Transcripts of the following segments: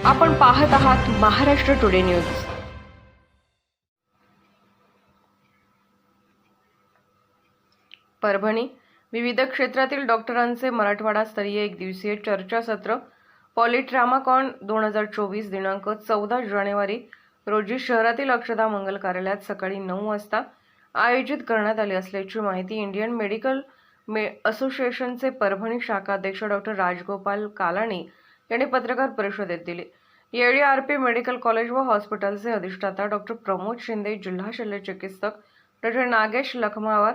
आपण पाहत आहात महाराष्ट्र टुडे न्यूज। परभणी विविध क्षेत्रातील डॉक्टरांचे मराठवाडा स्तरीय एक दिवसीय चर्चासत्र पॉलिट्रामाकॉन 2024 दिनांक 14 जानेवारी रोजी शहरातील अक्षता मंगल कार्यालयात सकाळी 9 वाजता आयोजित करण्यात आले असल्याची माहिती इंडियन मेडिकल असोसिएशनचे परभणी शाखा अध्यक्ष डॉक्टर राजगोपाल कालानी यांनी पत्रकार परिषदेत दिली। यावेळी आरपी मेडिकल कॉलेज व हॉस्पिटलचे अधिष्ठाता डॉक्टर प्रमोद शिंदे, जिल्हा शल्य चिकित्सक डॉक्टर नागेश लखमावर,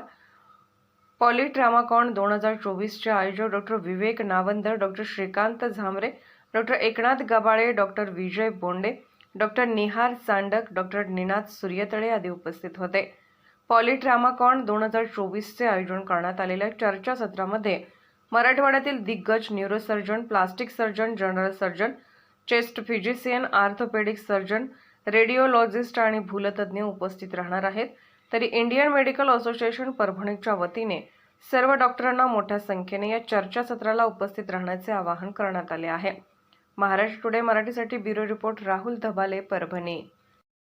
पॉलिट्रामाकॉन 2024 चे आयोजक doctor Vivek Navandar, doctor Shrikant Zambare, doctor Eknath Gabale, doctor Vijay Bonde, doctor Nihar Chandak, doctor Ninad Suryatale आदी उपस्थित होते। पॉलिट्रामाकॉन 2024 चे आयोजन करण्यात आलेल्या चर्चासत्रामध्ये मराठवाड्यातील दिग्गज neurosurgeon, plastic surgeon, general surgeon, chest physician, orthopaedic surgeon, radiologist आणि भूलतज्ञ उपस्थित राहणार आहेत। तरी इंडियन मेडिकल असोसिएशन परभणीच्या वतीने सर्व डॉक्टरांना मोठ्या संख्येने या चर्चासत्राला उपस्थित राहण्याचे आवाहन करण्यात आले आहे। महाराष्ट्र टुडे मराठीसाठी ब्युरो रिपोर्ट राहुल धबाले, परभणी।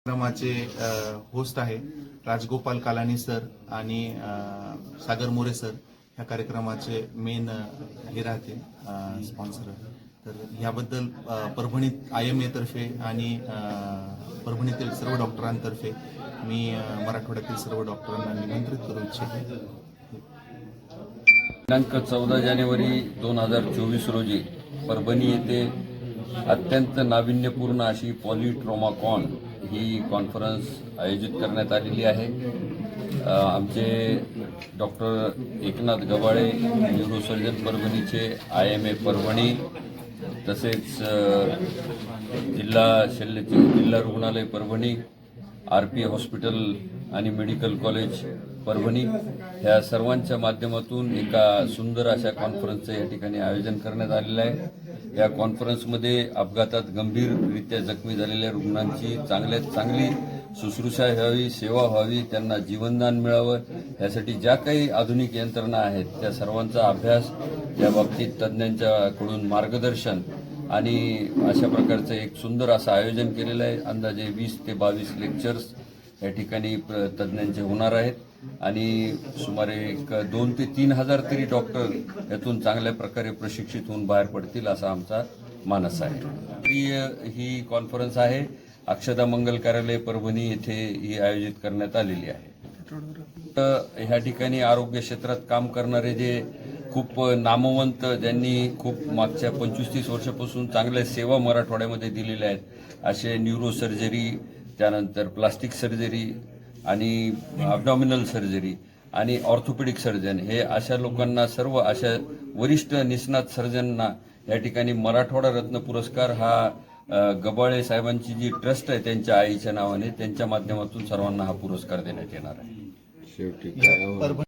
कार्यक्रमाचे होस्ट आहे राजगोपाल कालानी सर आणि सागर मोरे सर या कार्यक्रमाचे मेन हे राहतील स्पॉन्सर। तर याबद्दल परभणीत IMA तर्फे आणि परभणीतील सर्व डॉक्टरांतर्फे मी मराठवाड्यातील सर्व डॉक्टरांना निमंत्रित करू इच्छितो। दिनांक 14 जानेवारी 2024 रोजी परभणी येथे अत्यंत नाविन्यपूर्ण अशी पॉलिट्रामाकॉन ही कॉन्फरन्स आयोजित करण्यात आलेली आहे। आमचे डॉक्टर एकनाथ गबाळे, न्यूरोसर्जन परभणीचे, IMA परभणी, तसेच जिल्हा रुग्णालय परभणी, RP हॉस्पिटल आणि मेडिकल कॉलेज परभणी ह्या सर्वांच्या माध्यमातून एका सुंदर अशा कॉन्फरन्सचं या ठिकाणी आयोजन करण्यात आलेलं आहे। या कॉन्फरन्समध्ये अपघातात गंभीररित्या जखमी झालेल्या रुग्णांची चांगल्यात चांगली शुश्रूषा व्हावी, सेवा व्हावी, त्यांना जीवनदान मिळावं, यासाठी ज्या काही आधुनिक यंत्रणा आहेत त्या सर्वांचा अभ्यास, या बाबतीत तज्ज्ञांच्याकडून मार्गदर्शन आणि अशा प्रकारचं एक सुंदर असं आयोजन केलेलं आहे। अंदाजे 20 ते 22 लेक्चर्स या ठिकाणी तज्ज्ञांचे होणार आहेत आणि सुमारे 2 ते 3 हजार तरी डॉक्टर यातून चांगल्या प्रकारे प्रशिक्षित होऊन बाहेर पडतील असा आमचा मानस आहे। ही कॉन्फरन्स आहे अक्षता मंगल कार्यालय परभणी येथे ही आयोजित करण्यात आलेली आहे। ह्या ठिकाणी आरोग्य क्षेत्रात काम करणारे जे खूप नामवंत, ज्यांनी खूप मागच्या 25-30 वर्षापासून चांगल्या सेवा मराठवाड्यामध्ये दिलेल्या आहेत, असे न्यूरोसर्जरी, त्यानंतर प्लास्टिक सर्जरी आणि अब्डॉमिनल सर्जरी आणि ऑर्थोपेडिक सर्जन, हे अशा लोकांना, सर्व अशा वरिष्ठ निष्णात सर्जनना या ठिकाणी मराठवाडा रत्न पुरस्कार हा गबाळे साहेबांची जी ट्रस्ट आहे त्यांच्या आईच्या नावाने, त्यांच्या माध्यमातून सर्वांना हा पुरस्कार देण्यात येणार आहे।